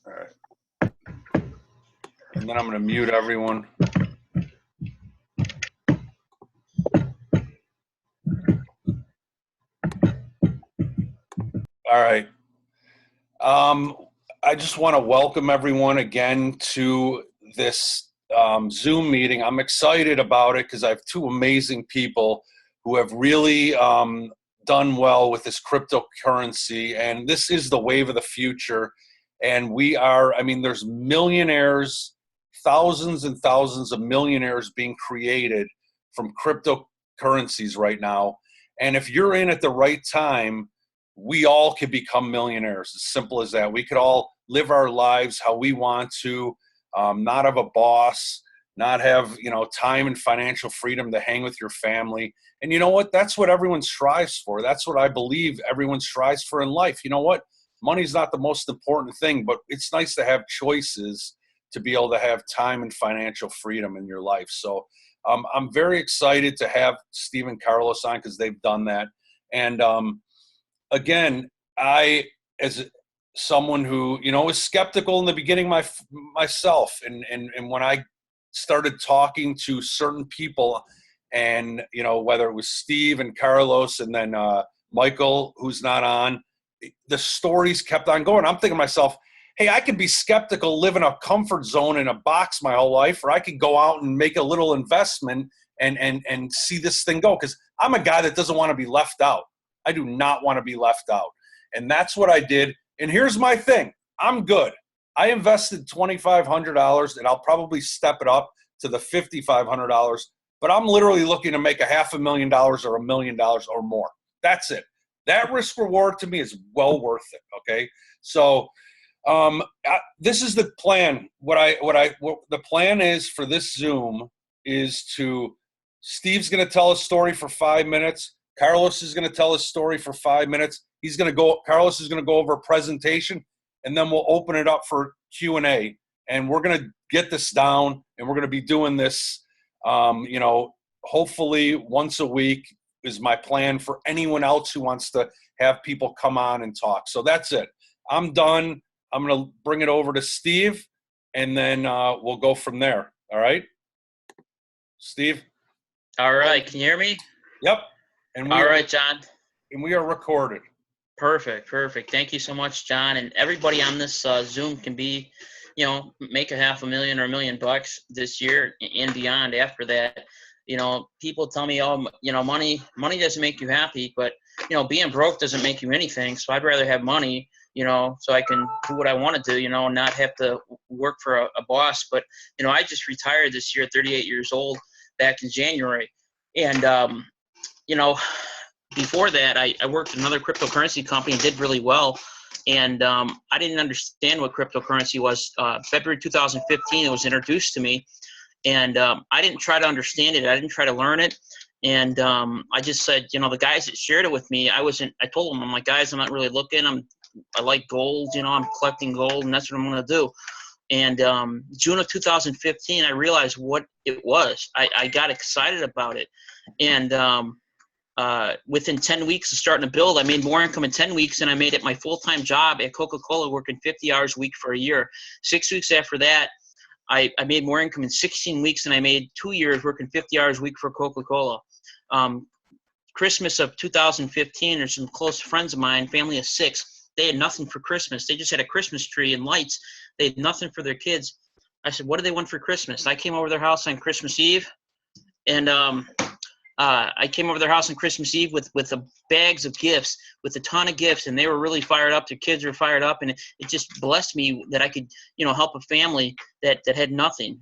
All right. And then I'm going to mute everyone. All right. I just want to welcome everyone again to this Zoom meeting. I'm excited about it because I have two amazing people who have really done well with this cryptocurrency, and this is the wave of the future. And we are, I mean, there's millionaires, thousands and thousands of millionaires being created from cryptocurrencies right now. And if you're in at the right time, we all could become millionaires. As simple as that. We could all live our lives how we want to, not have a boss, not have, time and financial freedom to hang with your family. And you know what? That's what everyone strives for. That's what I believe everyone strives for in life. You know what? Money's not the most important thing, but it's nice to have choices to be able to have time and financial freedom in your life. So I'm very excited to have Steve and Carlos on because they've done that. And again, I, as someone who, was skeptical in the beginning myself. And when I started talking to certain people and, whether it was Steve and Carlos and then Michael, who's not on, the stories kept on going. I'm thinking to myself, hey, I could be skeptical, live in a comfort zone in a box my whole life, or I could go out and make a little investment and see this thing go. Because I'm a guy that doesn't want to be left out. I do not want to be left out. And that's what I did. And here's my thing. I'm good. I invested $2,500 and I'll probably step it up to the $5,500. But I'm literally looking to make $500,000 or $1 million or more. That's it. That risk reward to me is well worth it. Okay. So this is the plan. What the plan is for this Zoom is Steve's going to tell a story for 5 minutes. Carlos is going to tell his story for 5 minutes. Carlos is going to go over a presentation, and then we'll open it up for Q&A. And we're going to get this down, and we're going to be doing this, hopefully once a week is my plan for anyone else who wants to have people come on and talk. So that's it. I'm done. I'm going to bring it over to Steve, and then we'll go from there. All right? Steve? All right. Can you hear me? Yep. All right, John. And we are recorded. Perfect. Thank you so much, John. And everybody on this Zoom can be, make $500,000 or $1 million this year and beyond after that. People tell me, money doesn't make you happy, but, being broke doesn't make you anything. So I'd rather have money, so I can do what I want to do, and not have to work for a boss. But, I just retired this year, 38 years old, back in January. And, before that, I worked at another cryptocurrency company and did really well. And I didn't understand what cryptocurrency was. February 2015, it was introduced to me. And I didn't try to understand it. I didn't try to learn it. And I just said, the guys that shared it with me, I told them, I'm like, guys, I'm not really looking. I like gold, I'm collecting gold, and that's what I'm going to do. And June of 2015, I realized what it was. I got excited about it. And within 10 weeks of starting to build, I made more income in 10 weeks than I made at my full-time job at Coca-Cola, working 50 hours a week for a year. 6 weeks after that, I made more income in 16 weeks than I made 2 years working 50 hours a week for Coca-Cola. Christmas of 2015, there's some close friends of mine, family of 6, they had nothing for Christmas. They just had a Christmas tree and lights. They had nothing for their kids. I said, what do they want for Christmas? I came over to their house on Christmas Eve, and I came over to their house on Christmas Eve with bags of gifts, with a ton of gifts, and they were really fired up. Their kids were fired up, and it just blessed me that I could, help a family that had nothing.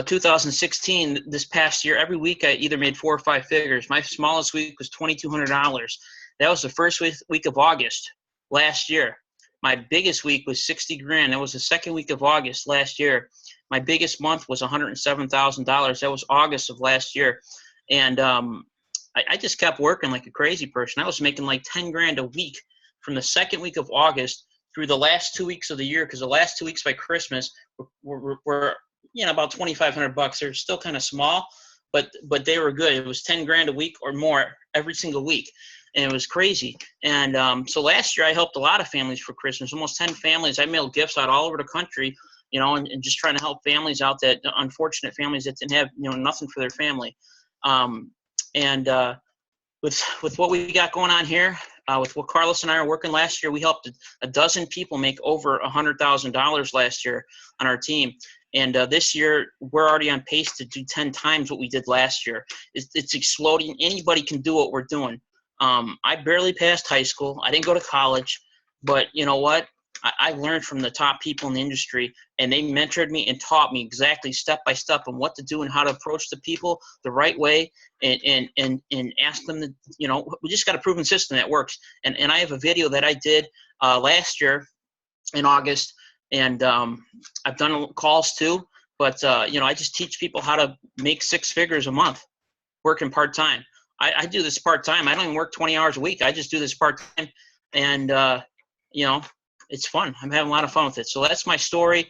2016, this past year, every week I either made 4 or 5 figures. My smallest week was $2,200. That was the first week of August last year. My biggest week was $60,000. That was the second week of August last year. My biggest month was $107,000. That was August of last year. And I just kept working like a crazy person. I was making like $10,000 a week from the second week of August through the last 2 weeks of the year, because the last 2 weeks by Christmas were about $2,500. They're still kind of small, but they were good. It was $10,000 a week or more every single week. and it was crazy. And so last year I helped a lot of families for Christmas, almost 10 families. I mailed gifts out all over the country, and just trying to help families out, that unfortunate families that didn't have, nothing for their family. And with what we got going on here, with what Carlos and I are working last year, we helped a dozen people make over $100,000 last year on our team. And this year, we're already on pace to do 10 times what we did last year. It's exploding. Anybody can do what we're doing. I barely passed high school. I didn't go to college. But you know what? I learned from the top people in the industry, and they mentored me and taught me exactly step by step on what to do and how to approach the people the right way, and ask them to, we just got a proven system that works. And I have a video that I did last year in August, and I've done calls too, but I just teach people how to make 6 figures a month working part-time. I do this part-time. I don't even work 20 hours a week. I just do this part-time, and it's fun. I'm having a lot of fun with it. So that's my story.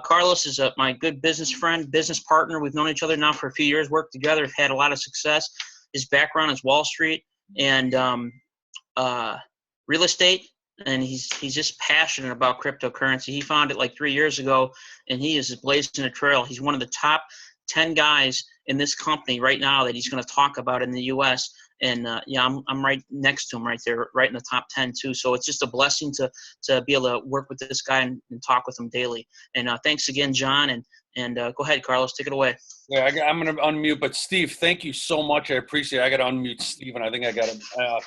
Carlos is my good business friend, business partner. We've known each other now for a few years, worked together, had a lot of success. His background is Wall Street and real estate, and he's just passionate about cryptocurrency. He found it like 3 years ago, and he is blazing a trail. He's one of the top 10 guys in this company right now that he's going to talk about in the U.S. And I'm right next to him right there, right in the top 10 too. So it's just a blessing to be able to work with this guy and talk with him daily. And thanks again, John. And go ahead, Carlos, take it away. Yeah, I'm going to unmute, but Steve, thank you so much. I appreciate it. I got to unmute Steve, and I think I got to,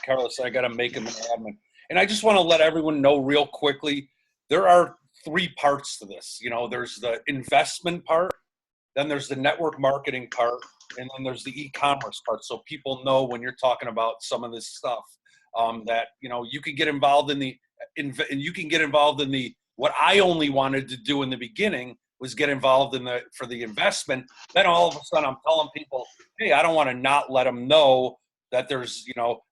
Carlos, I got to make him an admin. And I just want to let everyone know real quickly, there are 3 parts to this. There's the investment part, then there's the network marketing part, and then there's the e-commerce part. So people know when you're talking about some of this stuff, that, you can get involved in what I only wanted to do in the beginning was get involved for the investment. Then all of a sudden I'm telling people, hey, I don't want to not let them know that there's,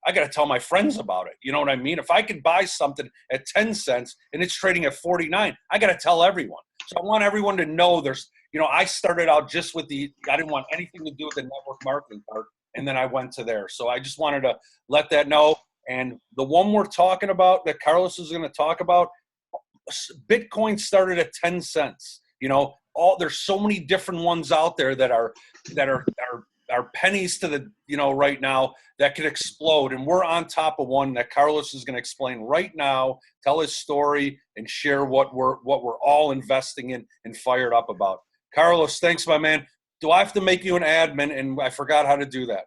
I got to tell my friends about it. You know what I mean? If I could buy something at 10 cents and it's trading at 49, I got to tell everyone. So I want everyone to know there's, I started out just with I didn't want anything to do with the network marketing part. And then I went to there. So I just wanted to let that know. And the one we're talking about that Carlos is going to talk about, Bitcoin started at 10 cents. There's so many different ones out there that are pennies to the, right now that could explode. And we're on top of one that Carlos is going to explain right now, tell his story and share what we're all investing in and fired up about. Carlos, thanks, my man. Do I have to make you an admin? And I forgot how to do that.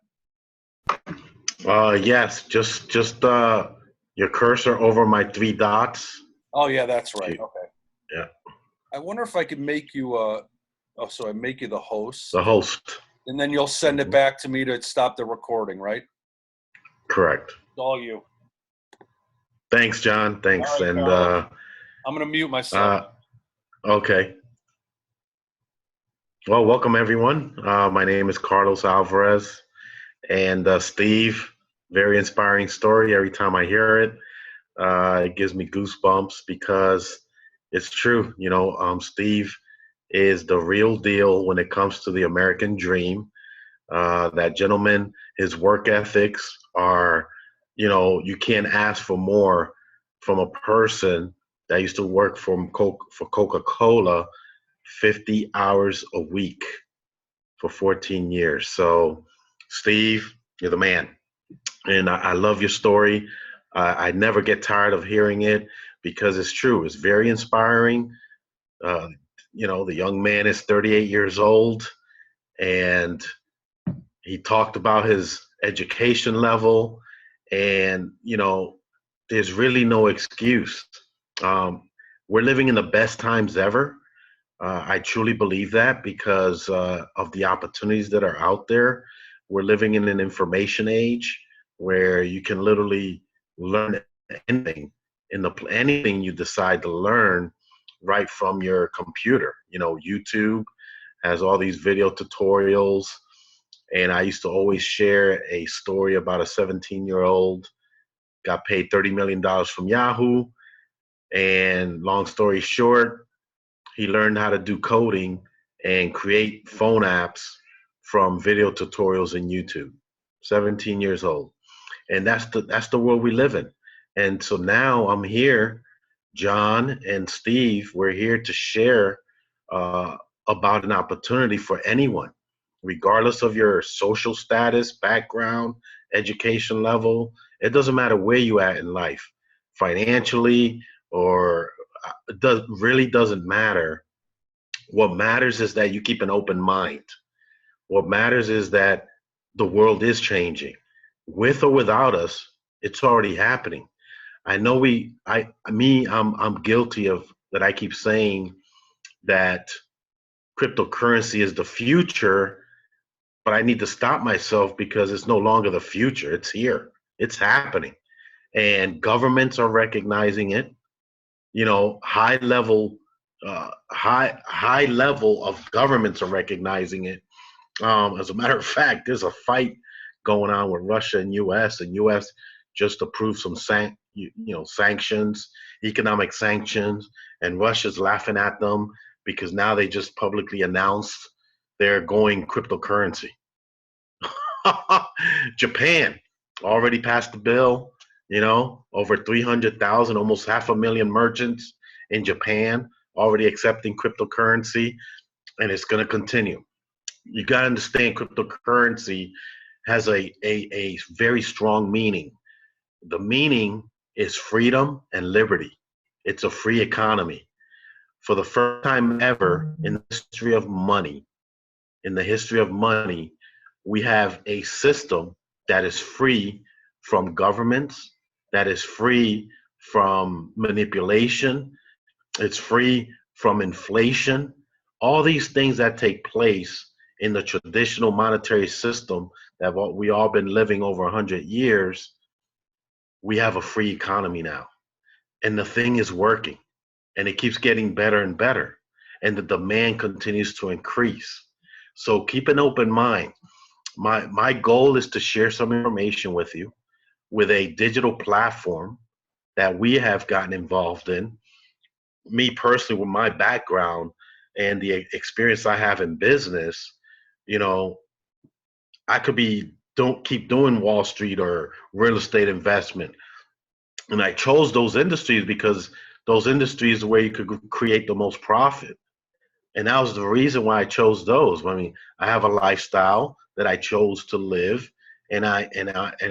Yes, just your cursor over my 3 dots. Oh yeah, that's right. Okay. Yeah. I wonder if I could make you so I make you the host. The host. And then you'll send it back to me to stop the recording, right? Correct. It's all you. Thanks, John. Thanks. Right, and I'm going to mute myself. Okay. Well, welcome everyone. My name is Carlos Alvarez, and Steve, very inspiring story. Every time I hear it, it gives me goosebumps because it's true. Steve is the real deal when it comes to the American dream. That gentleman, his work ethics are, you can't ask for more from a person that used to work for Coca-Cola 50 hours a week for 14 years. So, Steve, you're the man. And I love your story. I never get tired of hearing it because it's true. It's very inspiring. The young man is 38 years old, and he talked about his education level, and, there's really no excuse. We're living in the best times ever. I truly believe that because of the opportunities that are out there. We're living in an information age where you can literally learn anything anything you decide to learn right from your computer. YouTube has all these video tutorials, and I used to always share a story about a 17-year-old got paid $30 million from Yahoo, and long story short, he learned how to do coding and create phone apps from video tutorials in YouTube. 17 years old. And that's the world we live in. And so now I'm here, John and Steve, we're here to share uh, about an opportunity for anyone, regardless of your social status, background, education level. It doesn't matter where you at in life, financially, or it really doesn't matter. What matters is that you keep an open mind. What matters is that the world is changing. With or without us, it's already happening. I know I'm guilty of that. I keep saying that cryptocurrency is the future, but I need to stop myself because it's no longer the future. It's here. It's happening. And governments are recognizing it. High level of governments are recognizing it. As a matter of fact, there's a fight going on with Russia and U.S. and U.S. just approved some sanctions, economic sanctions, and Russia's laughing at them because now they just publicly announced they're going cryptocurrency. Japan already passed the bill. Over 300,000, almost 500,000 merchants in Japan already accepting cryptocurrency, and it's going to continue. You got to understand cryptocurrency has a very strong meaning. The meaning is freedom and liberty. It's a free economy. For the first time ever in the history of money, we have a system that is free from governments, that is free from manipulation, it's free from inflation. All these things that take place in the traditional monetary system that we all been living over 100 years, we have a free economy now. And the thing is working, and it keeps getting better and better, and the demand continues to increase. So keep an open mind. My goal is to share some information with you with a digital platform that we have gotten involved in. Me personally, with my background and the experience I have in business, I could don't keep doing Wall Street or real estate investment. And I chose those industries because those industries are where you could create the most profit. And that was the reason why I chose those. I mean, I have a lifestyle that I chose to live, and I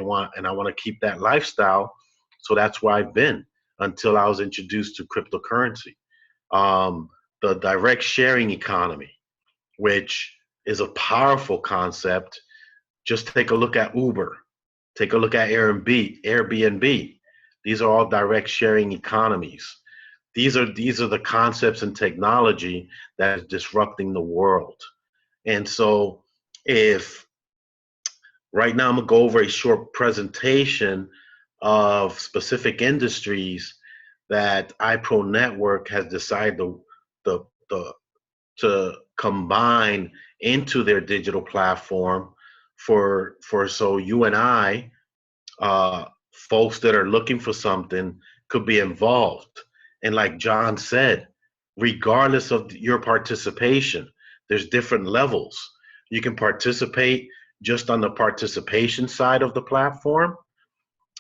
want to keep that lifestyle. So that's where I've been until I was introduced to cryptocurrency, the direct sharing economy, which is a powerful concept. Just take a look at Uber, take a look at Airbnb. These are all direct sharing economies. These are the concepts and technology that is disrupting the world. And so if right now I'm gonna go over a short presentation of specific industries that iPro Network has decided to combine into their digital platform for so you and I, folks that are looking for something, could be involved. And like John said, regardless of your participation, there's different levels. You can participate just on the participation side of the platform.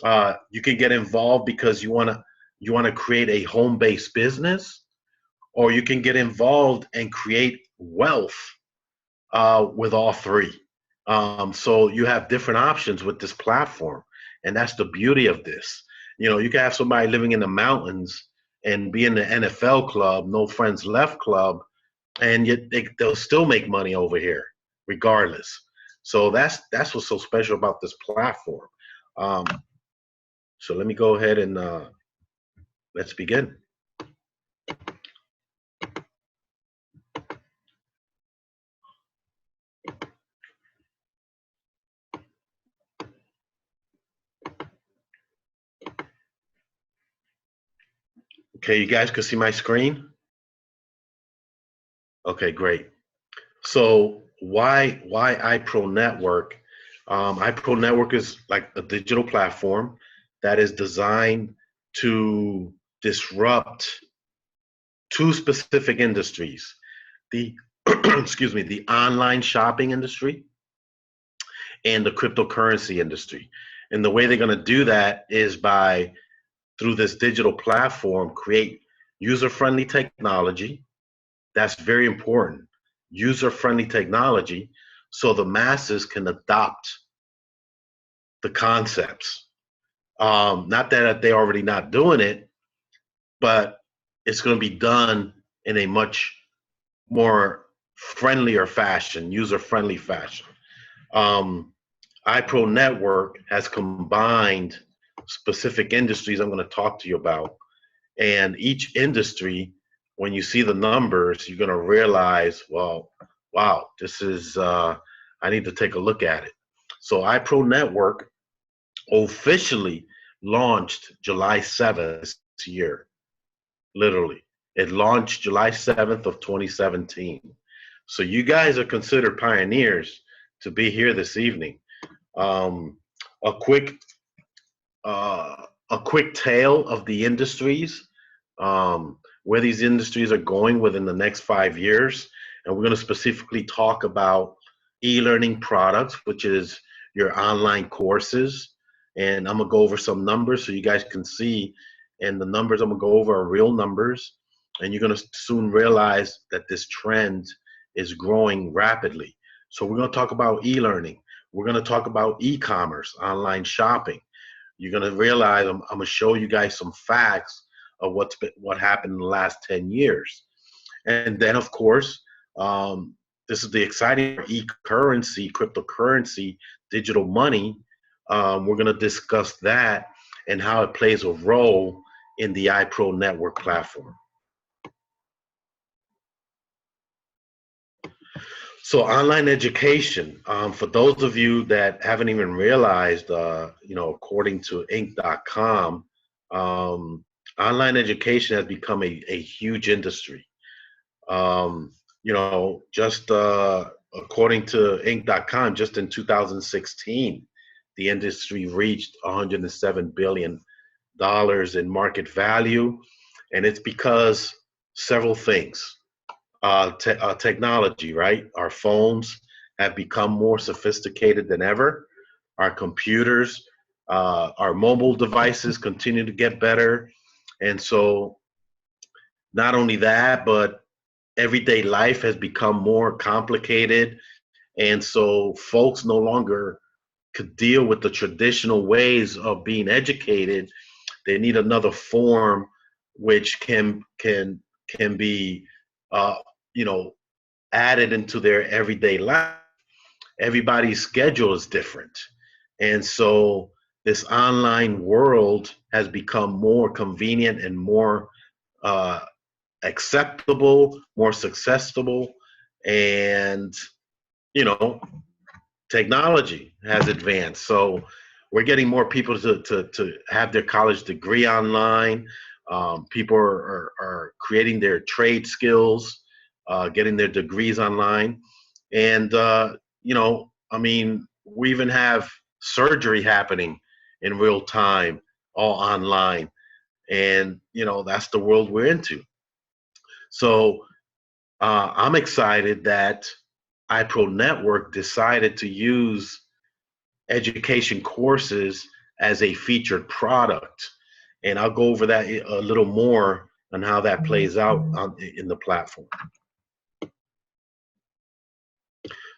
You can get involved because you want to create a home-based business, or you can get involved and create wealth with all three. So you have different options with this platform, and that's the beauty of this. You can have somebody living in the mountains and be in the NFL club, no friends left club, and yet they'll still make money over here, regardless. So that's what's so special about this platform. So let me go ahead and let's begin. Okay, you guys can see my screen? Okay, great. So why iPro Network? iPro Network is like a digital platform that is designed to disrupt two specific industries: the excuse me, the online shopping industry and the cryptocurrency industry. And the way they're going to do that is by, through this digital platform, create user-friendly technology. That's very important. User-friendly technology so the masses can adopt the concepts. Not that they're already not doing it, but it's going to be done in a much more friendlier fashion, user-friendly fashion. iPro Network has combined specific industries I'm going to talk to you about. And each industry, when you see the numbers, you're going to realize, well, wow, this is, I need to take a look at it. So iPro Network officially launched July 7th this year, literally. It launched July 7th of 2017. So you guys are considered pioneers to be here this evening. A quick tale of the industries, where these industries are going within the next 5 years. And we're going to specifically talk about e-learning products, which is your online courses. And I'm going to go over some numbers so you guys can see. And the numbers I'm going to go over are real numbers. And you're going to soon realize that this trend is growing rapidly. So we're going to talk about e-learning. We're going to talk about e-commerce, online shopping. You're going to realize I'm going to show you guys some facts of what happened in the last 10 years. And then, of course, this is the exciting e-currency, cryptocurrency, digital money. We're going to discuss that and how it plays a role in the iPro Network platform. So online education, for those of you that haven't even realized, according to Inc.com, online education has become a huge industry. Just according to Inc.com, just in 2016, the industry reached $107 billion in market value. And it's because several things. Technology, right? Our phones have become more sophisticated than ever. Our computers, our mobile devices continue to get better. And so not only that, but everyday life has become more complicated. And so folks no longer could deal with the traditional ways of being educated. They need another form which can be added into their everyday life. Everybody's schedule is different. And so this online world has become more convenient and more acceptable, more successful, and technology has advanced. So we're getting more people to have their college degree online. People are creating their trade skills, getting their degrees online. And, we even have surgery happening in real time, all online. And, that's the world we're into. So I'm excited that iPro Network decided to use education courses as a featured product. And I'll go over that a little more on how that plays out in the platform.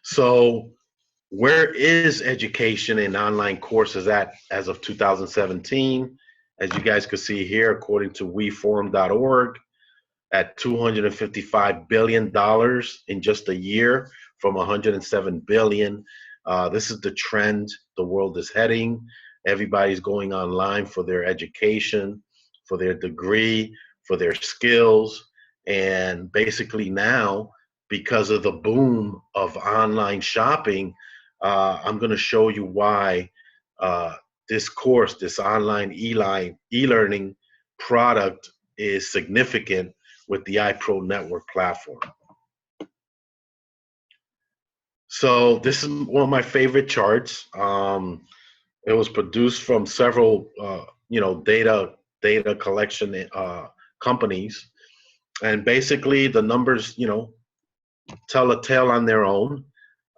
So where is education and online courses at as of 2017? As you guys can see here, according to weforum.org, at $255 billion in just a year from $107 billion. This is the trend the world is heading. Everybody's going online for their education, for their degree, for their skills. And basically now, because of the boom of online shopping, I'm going to show you why this course, this online e-learning product is significant with the iPro Network platform. So this is one of my favorite charts. It was produced from several, data collection companies, and basically the numbers, tell a tale on their own.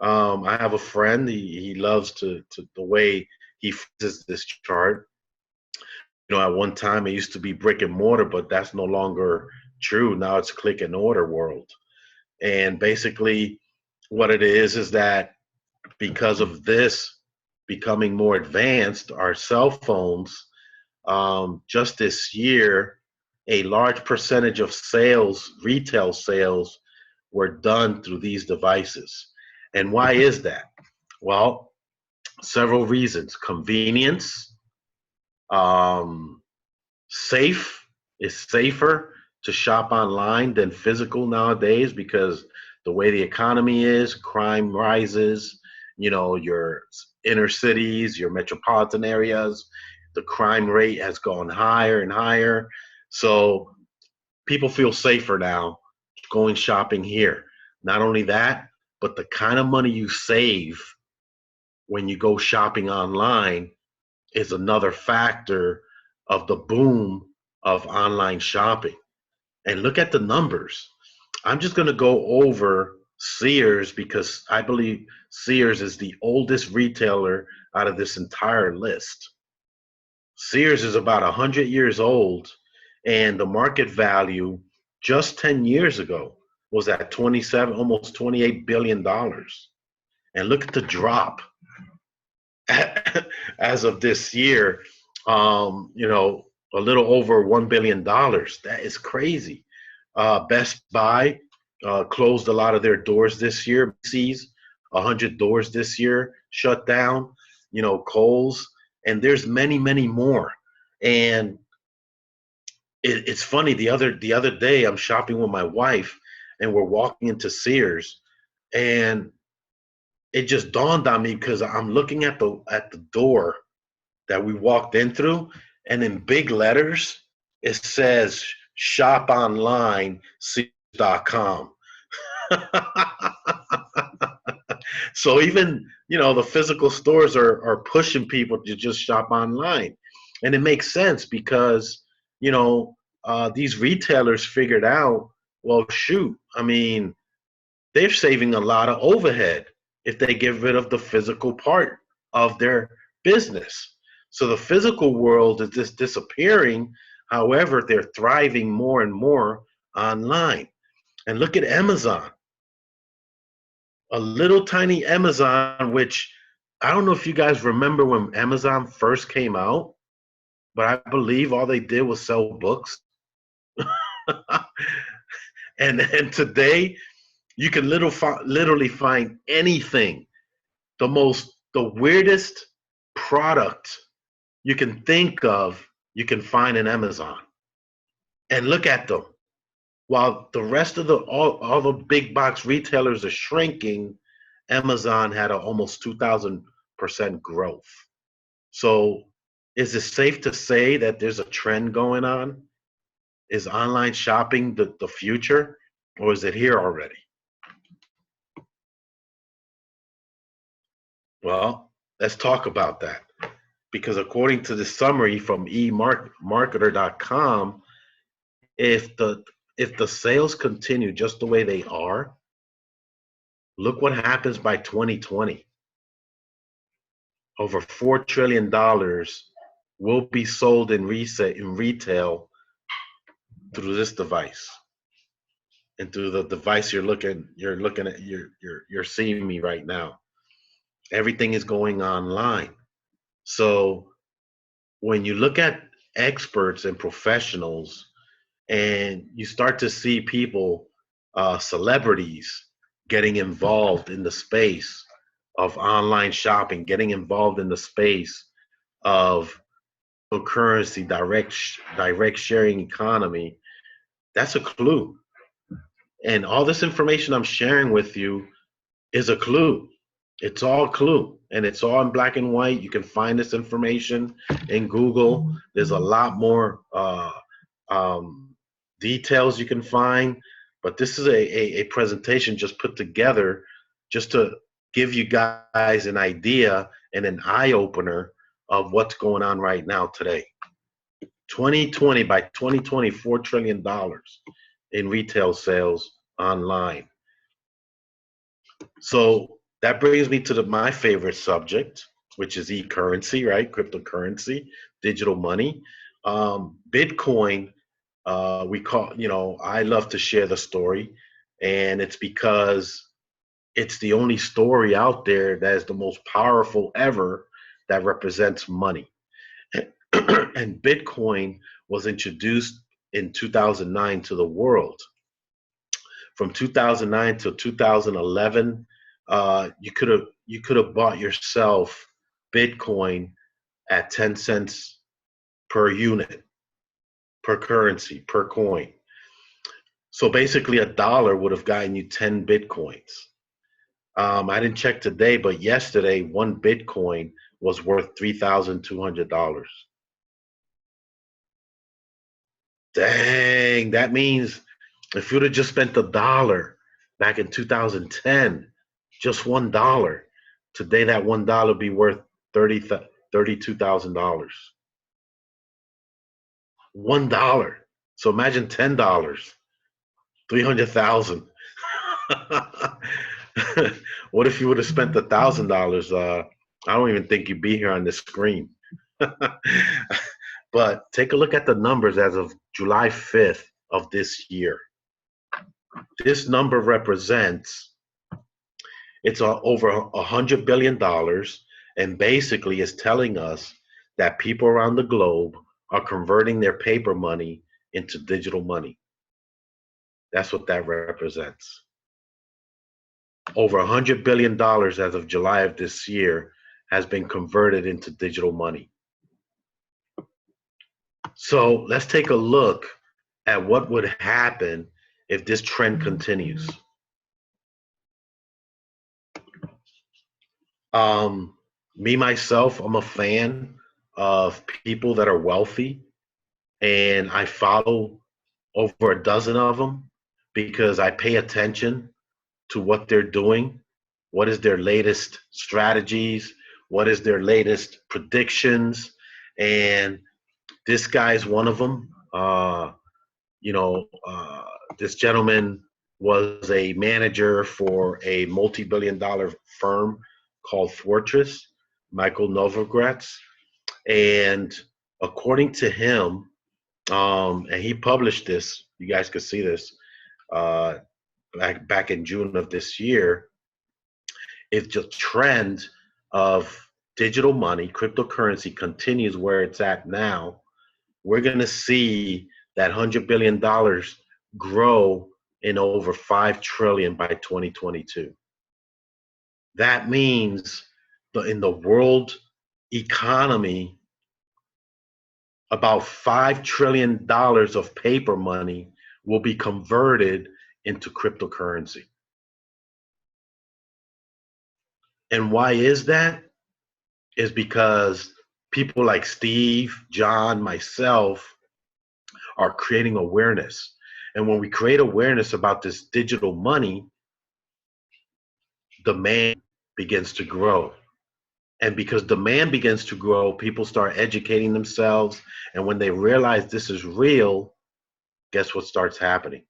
I have a friend. He loves to the way he fixes this chart. At one time it used to be brick and mortar, but that's no longer true. Now it's click and order world. And basically what it is that because of this becoming more advanced, our cell phones, just this year, a large percentage of sales, retail sales, were done through these devices. And why is that? Well, several reasons. Convenience, safe, it's safer to shop online than physical nowadays because the way the economy is, crime rises, your inner cities, your metropolitan areas, the crime rate has gone higher and higher. So people feel safer now going shopping here. Not only that, but the kind of money you save when you go shopping online is another factor of the boom of online shopping. And look at the numbers. I'm just going to go over Sears because I believe Sears is the oldest retailer out of this entire list. Sears is about 100 years old, and the market value just 10 years ago was at 27, almost $28 billion. And look at the drop as of this year, a little over $1 billion. That is crazy. Best Buy closed a lot of their doors this year. Macy's, 100 doors this year shut down. Kohl's, and there's many, many more. And it's funny. The other day, I'm shopping with my wife, and we're walking into Sears, and it just dawned on me because I'm looking at the door that we walked in through, and in big letters it says "Shop Online Sears.com." So even the physical stores are pushing people to just shop online, and it makes sense because these retailers figured out, well, shoot, I mean, they're saving a lot of overhead if they get rid of the physical part of their business. So the physical world is just disappearing. However, they're thriving more and more online. And look at Amazon. A little tiny Amazon, which I don't know if you guys remember when Amazon first came out, but I believe all they did was sell books. and today you can literally find anything. The weirdest product you can think of, you can find in Amazon. And look at them. While the rest of all the big box retailers are shrinking, Amazon had almost 2,000% growth. So is it safe to say that there's a trend going on? Is online shopping the future, or is it here already? Well, let's talk about that. Because according to the summary from eMarketer.com, if the sales continue just the way they are, look what happens by 2020. Over $4 trillion will be sold in retail through this device. And through the device you're looking at, you're seeing me right now. Everything is going online. So when you look at experts and professionals, and you start to see people, celebrities, getting involved in the space of online shopping, getting involved in the space of currency, direct sharing economy, that's a clue. And all this information I'm sharing with you is a clue. It's all clue, and it's all in black and white. You can find this information in Google. There's a lot more details you can find, but this is a presentation just put together just to give you guys an idea and an eye-opener of what's going on right now today. 2020, by 2020, $4 trillion in retail sales online. So that brings me to my favorite subject, which is e-currency, right? Cryptocurrency, digital money. Bitcoin, we call, I love to share the story, and it's because it's the only story out there that is the most powerful ever that represents money. And Bitcoin was introduced in 2009 to the world. From 2009 to 2011, you could have bought yourself Bitcoin at 10 cents per unit, per currency, per coin. So basically, a dollar would have gotten you 10 Bitcoins. I didn't check today, but yesterday, one Bitcoin was worth $3,200. Dang, that means if you'd have just spent a dollar back in 2010, just $1, today that $1 would be worth $32,000. $1. So imagine $10, 300,000. What if you would have spent $1,000? I don't even think you'd be here on this screen. But take a look at the numbers as of July 5th of this year. This number represents, it's over $100 billion, and basically is telling us that people around the globe are converting their paper money into digital money. That's what that represents. Over $100 billion as of July of this year has been converted into digital money. So let's take a look at what would happen if this trend continues. Me, myself, I'm a fan of people that are wealthy, and I follow over a dozen of them because I pay attention to what they're doing. What is their latest strategies? What is their latest predictions? And this guy's one of them. This gentleman was a manager for a multi-billion-dollar firm called Fortress, Michael Novogratz. And according to him, and he published this, you guys could see this back in June of this year, if the trend of digital money, cryptocurrency continues where it's at now, we're going to see that $100 billion grow in over $5 trillion by 2022. That means in the world economy, about $5 trillion of paper money will be converted into cryptocurrency. And why is that? Is because people like Steve, John, myself are creating awareness. And when we create awareness about this digital money, demand begins to grow. And because demand begins to grow, people start educating themselves. And when they realize this is real, guess what starts happening?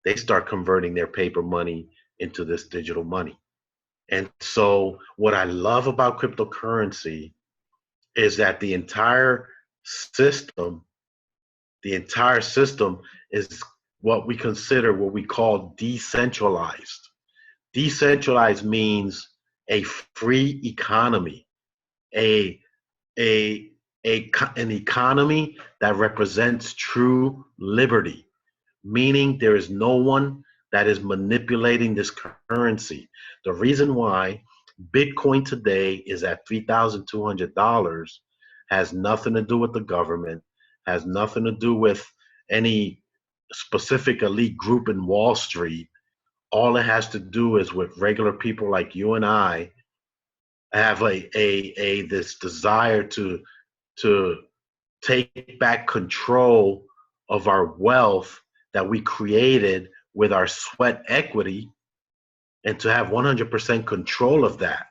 They start converting their paper money into this digital money. And so what I love about cryptocurrency is that the entire system is what we consider, what we call decentralized. Decentralized means a free economy, an economy that represents true liberty, meaning there is no one that is manipulating this currency. The reason why Bitcoin today is at $3,200 has nothing to do with the government, has nothing to do with any specific elite group in Wall Street. All it has to do is with regular people like you and I have this desire to take back control of our wealth that we created with our sweat equity, and to have 100% control of that.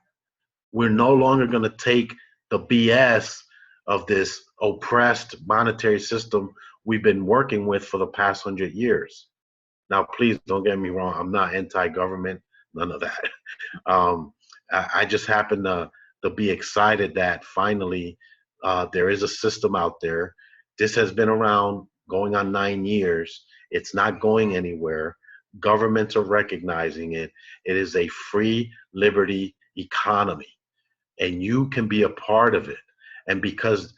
We're no longer going to take the BS of this oppressed monetary system we've been working with for the past 100 years. Now, please don't get me wrong. I'm not anti-government, none of that. I just happen to to be excited that finally there is a system out there. This has been around going on 9 years. It's not going anywhere. Governments are recognizing it. It is a free liberty economy, and you can be a part of it. And because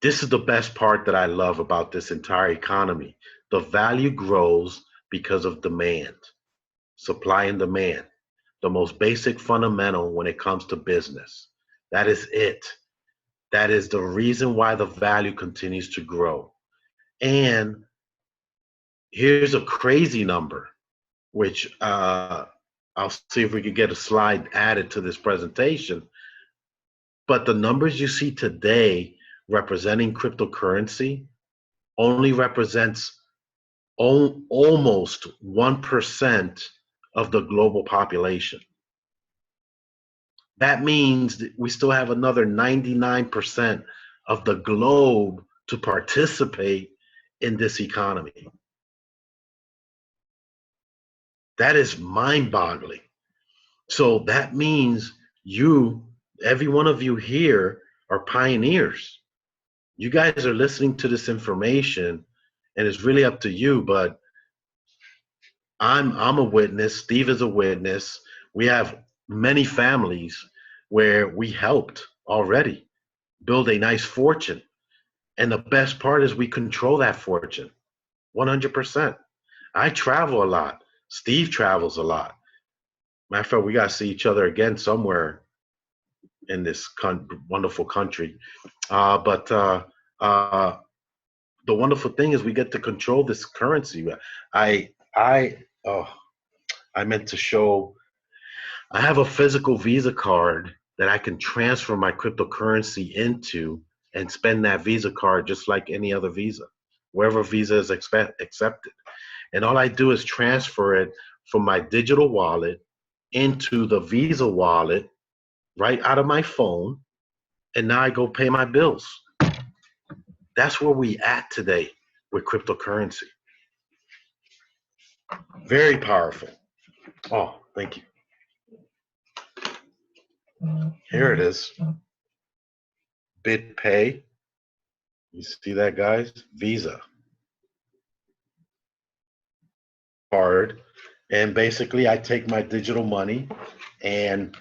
this is the best part that I love about this entire economy, the value grows because of demand, supply and demand, the most basic fundamental when it comes to business. That is it. That is the reason why the value continues to grow. And here's a crazy number, which I'll see if we could get a slide added to this presentation. But the numbers you see today representing cryptocurrency only represents almost 1% of the global population. That means that we still have another 99% of the globe to participate in this economy. That is mind-boggling. So that means you, every one of you here, are pioneers. You guys are listening to this information, and it's really up to you, but I'm a witness, Steve is a witness. We have many families where we helped already build a nice fortune. And the best part is we control that fortune 100%. I travel a lot. Steve travels a lot. Matter of fact, we got to see each other again somewhere in this wonderful country. But the wonderful thing is we get to control this currency. I meant to show, I have a physical Visa card that I can transfer my cryptocurrency into and spend that Visa card just like any other Visa, wherever Visa is accepted. And all I do is transfer it from my digital wallet into the Visa wallet right out of my phone, and now I go pay my bills. That's where we at today with cryptocurrency. Very powerful. Oh, thank you. Here it is. BitPay. You see that, guys? Visa card. And basically, I take my digital money and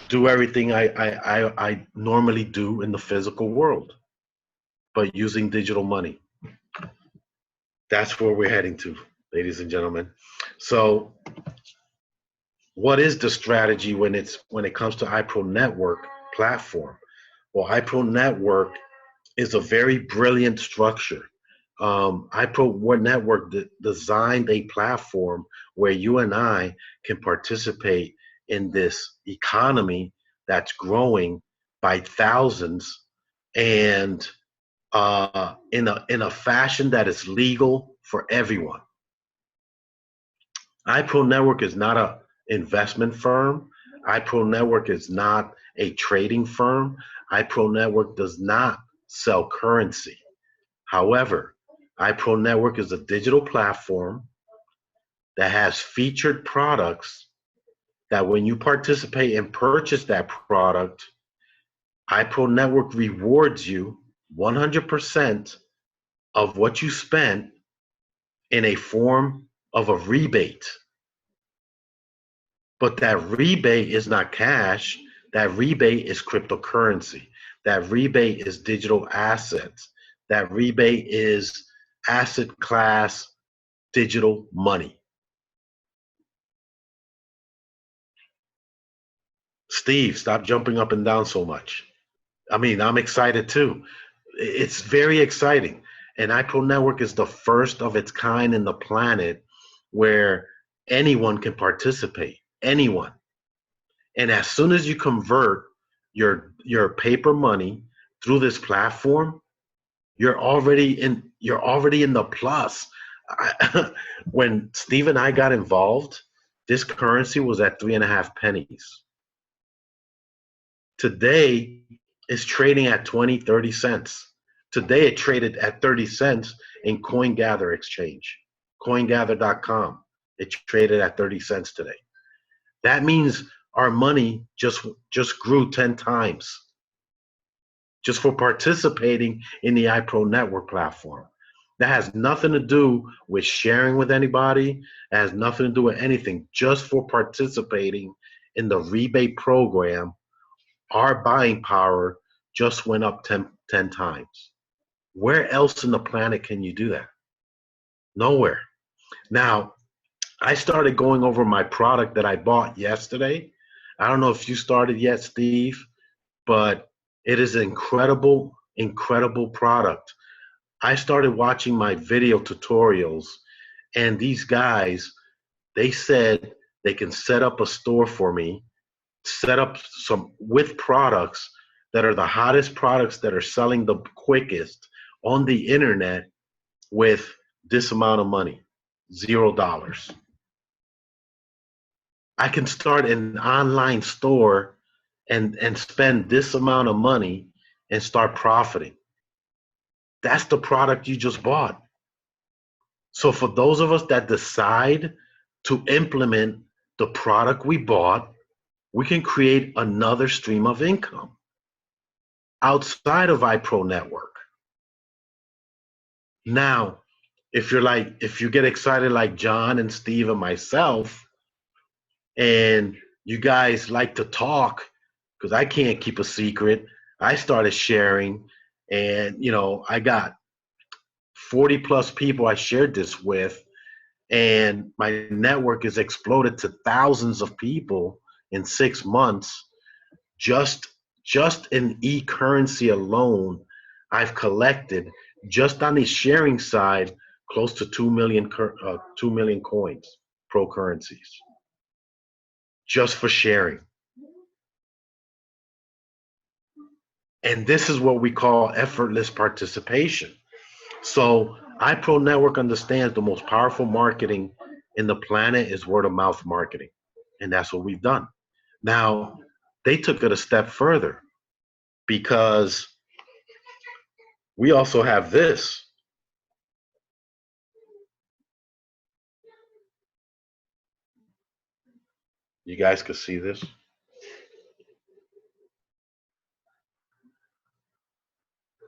do everything I normally do in the physical world, but using digital money. That's where we're heading to, ladies and gentlemen. So what is the strategy when it comes to iPro Network platform? Well, iPro Network is a very brilliant structure. iPro Network designed a platform where you and I can participate in this economy that's growing by thousands, and in a fashion that is legal for everyone. iPro Network is not an investment firm. iPro Network is not a trading firm. iPro Network does not sell currency. However, iPro Network is a digital platform that has featured products that when you participate and purchase that product, iPro Network rewards you 100% of what you spent in a form of a rebate. But that rebate is not cash. That rebate is cryptocurrency. That rebate is digital assets. That rebate is asset class digital money. Steve, stop jumping up and down so much. I mean, I'm excited too. It's very exciting. And iPro Network is the first of its kind in the planet where anyone can participate, anyone. And as soon as you convert your paper money through this platform, you're already in the plus. When Steve and I got involved, this currency was at 3.5 pennies. Today, it's trading at 20, 30 cents. Today, it traded at 30 cents in CoinGather exchange, coingather.com. It traded at 30 cents today. That means our money just grew 10 times just for participating in the iPro Network platform. That has nothing to do with sharing with anybody. It has nothing to do with anything. Just for participating in the rebate program, our buying power just went up 10 times. Where else in the planet can you do that? Nowhere. Now, I started going over my product that I bought yesterday. I don't know if you started yet, Steve, but it is an incredible, incredible product. I started watching my video tutorials, and these guys, they said they can set up a store for me, set up some with products that are the hottest products that are selling the quickest on the internet with this amount of money, $0. I can start an online store and spend this amount of money and start profiting. That's the product you just bought. So for those of us that decide to implement the product we bought, we can create another stream of income outside of iPro Network. Now, if you get excited like John and Steve and myself, and you guys like to talk, because I can't keep a secret, I started sharing, and I got 40 plus people I shared this with, and my network has exploded to thousands of people in 6 months. Just in e-currency alone, I've collected just on the sharing side close to 2 million coins, pro currencies, just for sharing. And this is what we call effortless participation. So iPro Network understands the most powerful marketing in the planet is word of mouth marketing. And that's what we've done. Now, they took it a step further because we also have this. You guys can see this.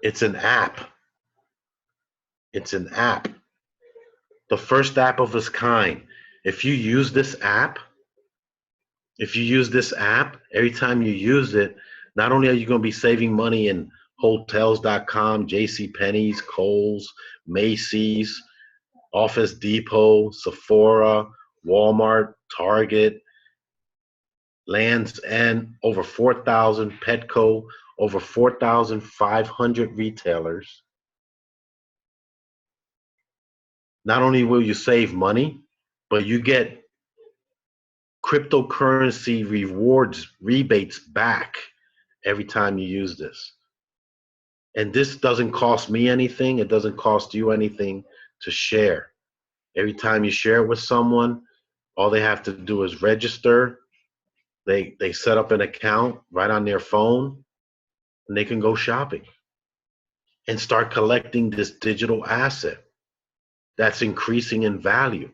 It's an app. It's an app. The first app of its kind. If you use this app, every time you use it, not only are you going to be saving money in hotels.com, JCPenney's, Kohl's, Macy's, Office Depot, Sephora, Walmart, Target, Land's End, over 4,000, Petco, over 4,500 retailers. Not only will you save money, but you get cryptocurrency rewards, rebates back every time you use this. And this doesn't cost me anything. It doesn't cost you anything to share. Every time you share it with someone, all they have to do is register. They set up an account right on their phone, and they can go shopping and start collecting this digital asset that's increasing in value.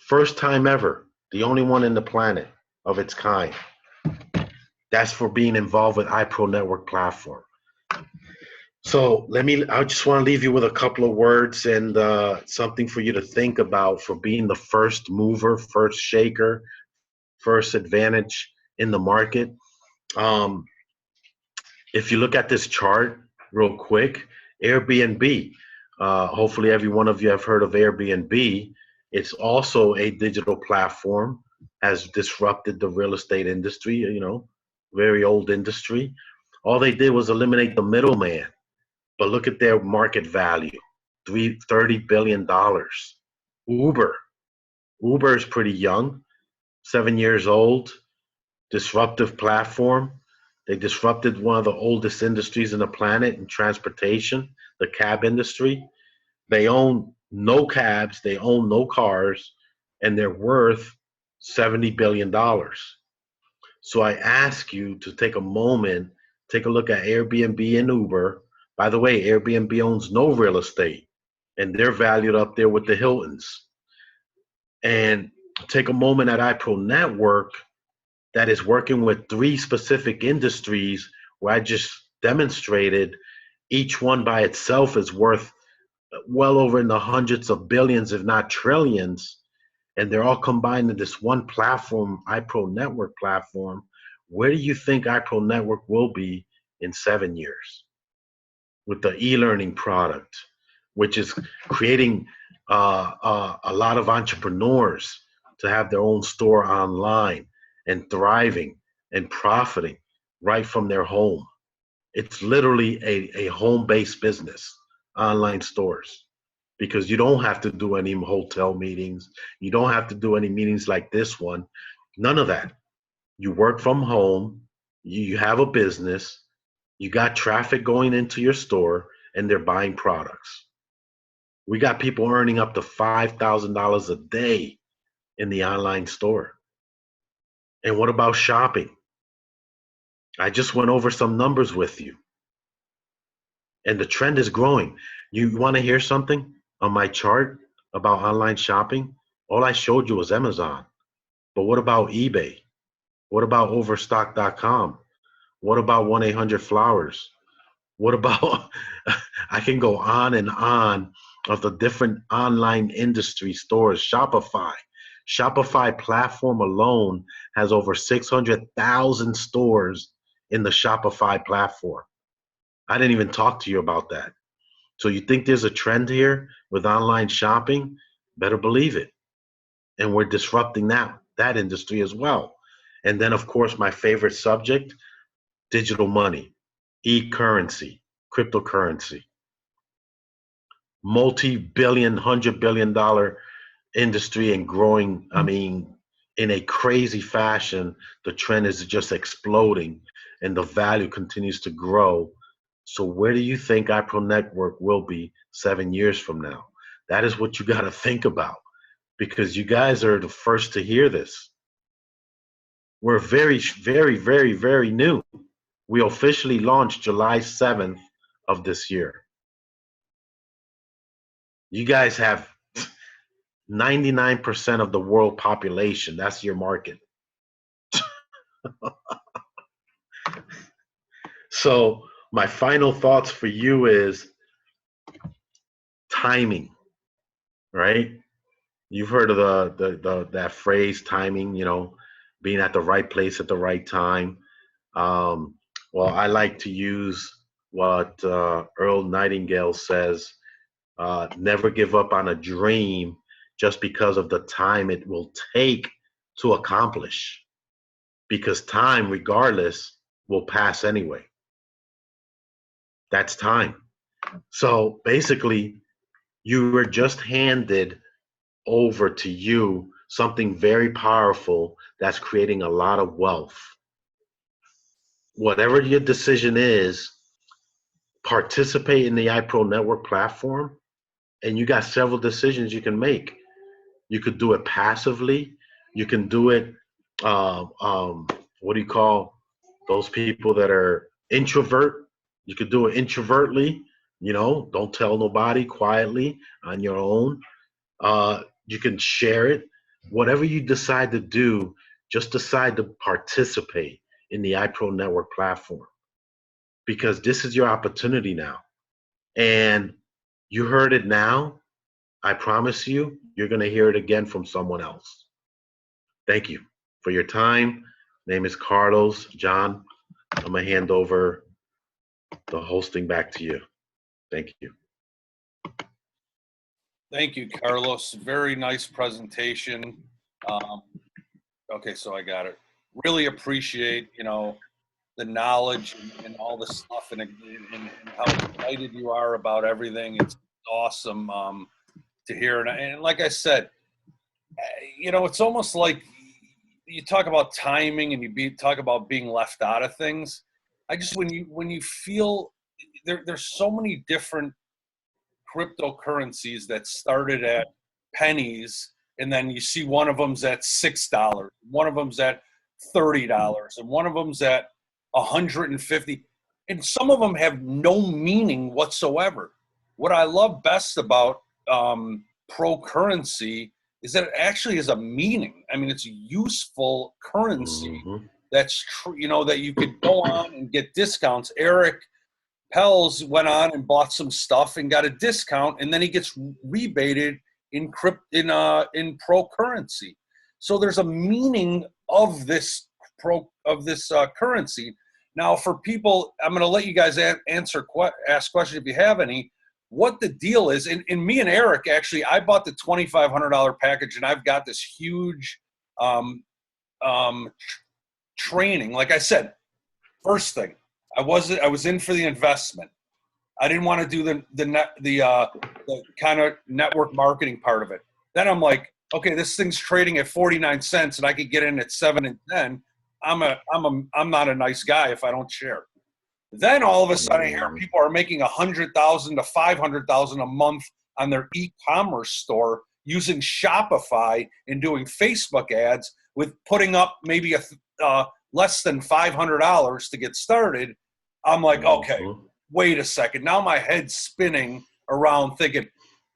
First time ever, the only one in the planet of its kind. That's for being involved with iPro Network platform. So I just want to leave you with a couple of words and something for you to think about for being the first mover, first shaker, first advantage in the market. If you look at this chart real quick, Airbnb, hopefully every one of you have heard of Airbnb. It's also a digital platform, has disrupted the real estate industry, very old industry. All they did was eliminate the middleman. But look at their market value, $30 billion. Uber is pretty young, 7 years old, disruptive platform. They disrupted one of the oldest industries in the planet in transportation, the cab industry. They own no cabs, they own no cars, and they're worth $70 billion. So I ask you to take a moment, take a look at Airbnb and Uber. By the way, Airbnb owns no real estate, and they're valued up there with the Hiltons. And take a moment at iPro Network that is working with 3 specific industries where I just demonstrated each one by itself is worth well over in the hundreds of billions, if not trillions. And they're all combined in this one platform, iPro Network platform. Where do you think iPro Network will be in 7 years with the e-learning product, which is creating a lot of entrepreneurs to have their own store online and thriving and profiting right from their home? It's literally a home-based business, online stores, because you don't have to do any hotel meetings. You don't have to do any meetings like this one. None of that. You work from home. You have a business. You got traffic going into your store, and they're buying products. We got people earning up to $5,000 a day in the online store. And what about shopping? I just went over some numbers with you. And the trend is growing. You want to hear something on my chart about online shopping? All I showed you was Amazon. But what about eBay? What about Overstock.com? What about 1-800-Flowers? What about, I can go on and on of the different online industry stores. Shopify. Shopify platform alone has over 600,000 stores in the Shopify platform. I didn't even talk to you about that. So you think there's a trend here with online shopping? Better believe it. And we're disrupting that industry as well. And then, of course, my favorite subject, digital money, e-currency, cryptocurrency, multi-billion, $100 billion industry and growing. I mean, in a crazy fashion, the trend is just exploding and the value continues to grow. So where do you think iPro Network will be 7 years from now? That is what you got to think about, because you guys are the first to hear this. We're very, very, very, very new. We officially launched July 7th of this year. You guys have 99% of the world population. That's your market. So my final thoughts for you is timing, right? You've heard of that phrase, timing, being at the right place at the right time. Well, I like to use what Earl Nightingale says, never give up on a dream just because of the time it will take to accomplish. Because time, regardless, will pass anyway. That's time. So basically, you were just handed over to you something very powerful that's creating a lot of wealth. Whatever your decision is, participate in the iPro Network platform, and you got several decisions you can make. You could do it passively. You can do it, what do you call those people that are introvert? You could do it introvertly, don't tell nobody, quietly on your own. You can share it. Whatever you decide to do, just decide to participate in the iPro Network platform, because this is your opportunity now. And you heard it now. I promise you, you're going to hear it again from someone else. Thank you for your time. Name is Carlos. John, I'm going to hand over the hosting back to you. Thank you. Thank you, Carlos. Very nice presentation. Okay, so I got it. Really appreciate, the knowledge and all the stuff and how excited you are about everything. It's awesome to hear. And like I said, it's almost like you talk about timing and you talk about being left out of things. When you feel there's so many different cryptocurrencies that started at pennies, and then you see one of them's at $6, one of them's at $30, and one of them's at $150, and some of them have no meaning whatsoever. What I love best about pro currency is that it actually has a meaning. I mean, it's a useful currency Mhm. that's true, you know, that you could go on and get discounts. Eric Pels went on and bought some stuff and got a discount, and then he gets rebated in pro currency. So there's a meaning of this currency. Now, for people, I'm going to let you guys ask questions if you have any. What the deal is, and me and Eric actually, I bought the $2,500 package, and I've got this huge training. Like I said, first thing, I was in for the investment. I didn't want to do the kind of network marketing part of it. Then I'm like, okay, this thing's trading at 49 cents, and I could get in at 7 and 10. I'm not a nice guy if I don't share. Then all of a sudden, I hear people are making $100,000 to $500,000 a month on their e-commerce store using Shopify and doing Facebook ads with putting up maybe less than $500 to get started. I'm like, okay, wait a second. Now my head's spinning around thinking,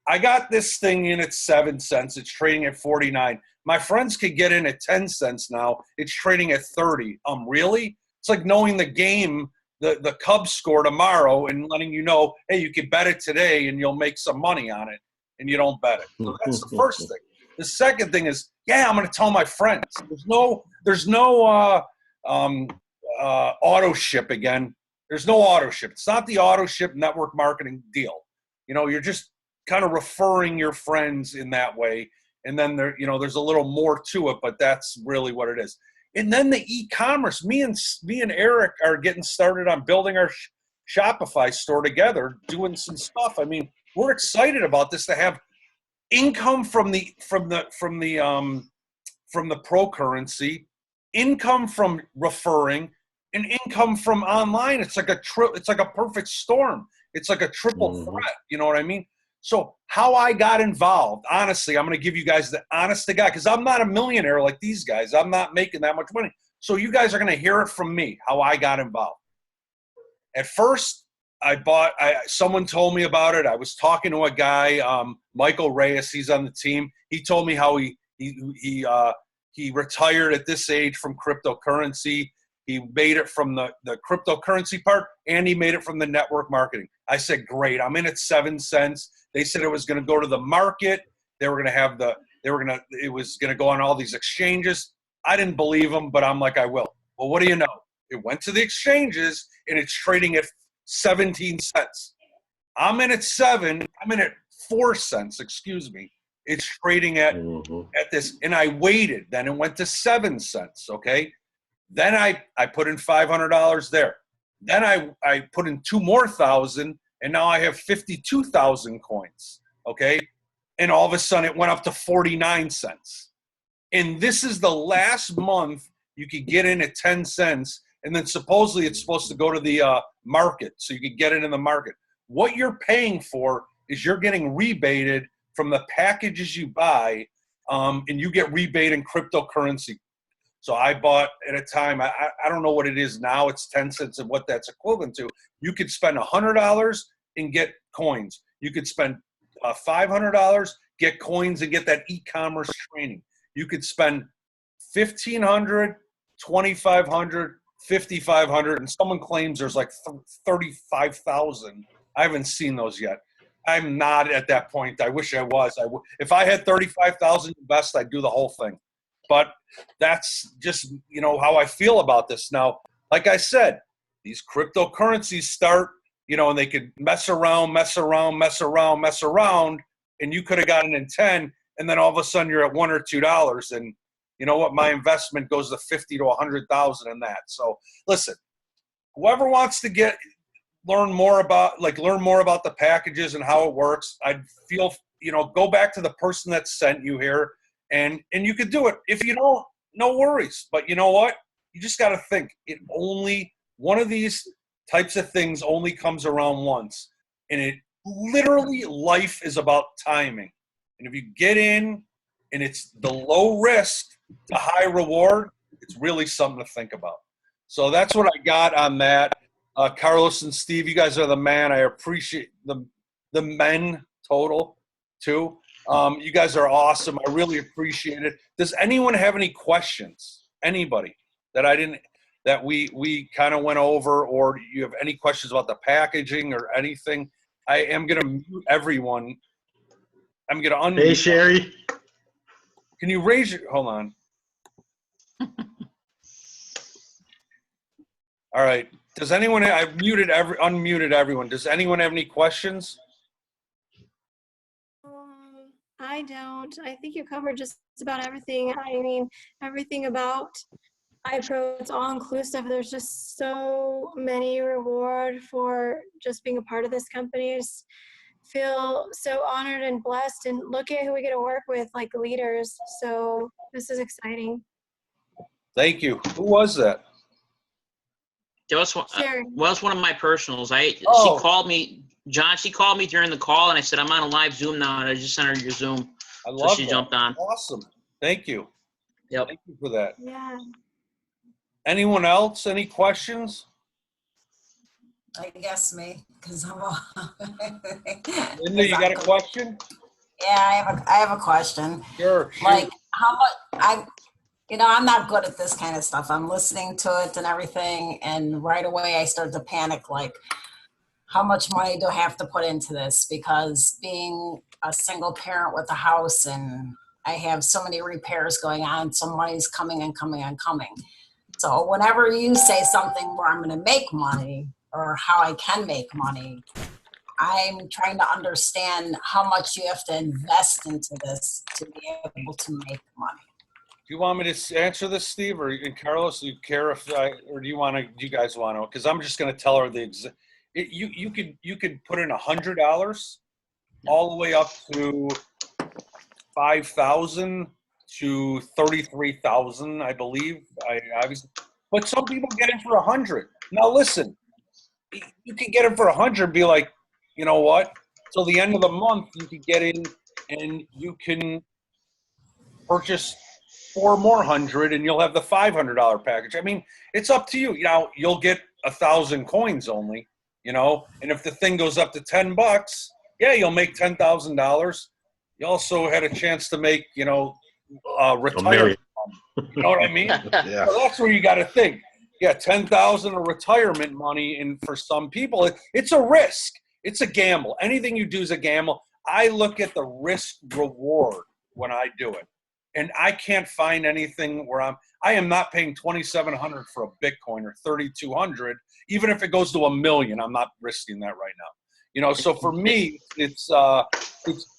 I got this thing in at 7 cents. It's trading at 49. My friends could get in at 10 cents now. It's trading at 30. Really? It's like knowing the game, the Cubs score tomorrow and letting you know, hey, you can bet it today and you'll make some money on it, and you don't bet it. So that's the first thing. The second thing is, I'm going to tell my friends. There's no auto ship again. There's no auto ship. It's not the auto ship network marketing deal. You know, you're just kind of referring your friends in that way. And then there's a little more to it, but that's really what it is. And then the e-commerce, me and Eric are getting started on building our Shopify store together, doing some stuff. I mean, we're excited about this, to have income from the pro currency, income from referring, and income from online. It's like a perfect storm. It's like a triple threat. You know what I mean? So how I got involved, honestly, I'm going to give you guys the honest to God, because I'm not a millionaire like these guys. I'm not making that much money. So you guys are going to hear it from me, how I got involved. At first, someone told me about it. I was talking to a guy, Michael Reyes. He's on the team. He told me how he retired at this age from cryptocurrency. He made it from the cryptocurrency part, and he made it from the network marketing. I said, great. I'm in at 7 cents. They said it was going to go to the market. It was going to go on all these exchanges. I didn't believe them, but I'm like, I will. Well, what do you know? It went to the exchanges, and it's trading at 17 cents. I'm in at 7. I'm in at 4 cents. Excuse me. It's trading at this, and I waited. Then it went to 7 cents. Okay. Then I put in $500 there. Then I put in 2 more thousand, and now I have 52,000 coins. Okay. And all of a sudden it went up to 49 cents. And this is the last month you could get in at 10 cents. And then supposedly it's supposed to go to the market, so you could get it in the market. What you're paying for is you're getting rebated from the packages you buy, and you get rebate in cryptocurrency. So I bought at a time, I don't know what it is now, it's 10 cents of what that's equivalent to. You could spend $100 and get coins. You could spend $500, get coins, and get that e-commerce training. You could spend $1,500, $2,500, $5,500, and someone claims there's like 35,000. I haven't seen those yet. I'm not at that point. I wish I was. If I had 35,000 invest, I'd do the whole thing. But that's just, how I feel about this. Now, like I said, these cryptocurrencies start, and they could mess around, and you could have gotten in 10, and then all of a sudden you're at $1 or $2, and you know what? My investment goes to 50 to 100,000 in that. So listen, whoever wants to learn more about the packages and how it works, I'd feel, go back to the person that sent you here, and you could do it. If you don't, no worries. But you know what? You just got to think, one of these types of things only comes around once. And it literally, life is about timing. And if you get in and it's the low risk to high reward, it's really something to think about. So that's what I got on that. Carlos and Steve, you guys are the man. I appreciate the men total too. You guys are awesome. I really appreciate it. Does anyone have any questions? Anybody that we kind of went over, or do you have any questions about the packaging or anything? I am going to mute everyone. I'm going to unmute. Hey, Sherry. Can you raise your, hold on. All right. Does anyone, I've unmuted everyone. Does anyone have any questions? I don't. I think you covered just about everything. I mean, everything about iPro, it's all inclusive. There's just so many reward for just being a part of this company. I just feel so honored and blessed, and look at who we get to work with, like leaders. So this is exciting. Thank you. Who was that? It was, Sherry. well, it's one of my personals. She Oh. called me, John, she called me during the call, and I said, I'm on a live Zoom now, and I just sent her your Zoom. I So love she that. jumped on. Awesome. Thank you. Yep. Thank you for that. Yeah. Anyone else? Any questions? I guess me, because I'm all. Linda, you got a question? Yeah, I have a question. Sure. Shoot. Like, how much I'm not good at this kind of stuff. I'm listening to it and everything, and right away I start to panic. Like, how much money do I have to put into this? Because being a single parent with a house, and I have so many repairs going on, so money's coming and coming and coming. So whenever you say something where I'm going to make money or how I can make money, I'm trying to understand how much you have to invest into this to be able to make money. Do you want me to answer this, Steve, or Carlos? Do you care if or do you guys want to? Because I'm just going to tell her you could put in $100 all the way up to 5,000 to 33,000, I believe. But some people get in for 100. Now listen, you can get in for 100. Be like, you know what? Till the end of the month, you can get in and you can purchase 4 more hundred, and you'll have the $500 package. I mean, it's up to you. You know, you'll get 1,000 coins only. You know, and if the thing goes up to $10, yeah, you'll make $10,000. You also had a chance to make, retirement. You know what I mean? Yeah. So that's where you got to think. Yeah, 10,000 of retirement money, and for some people, it's a risk. It's a gamble. Anything you do is a gamble. I look at the risk reward when I do it, and I can't find anything where I am not paying $2,700 for a Bitcoin or $3,200. Even if it goes to $1 million, I'm not risking that right now. You know, so for me, it's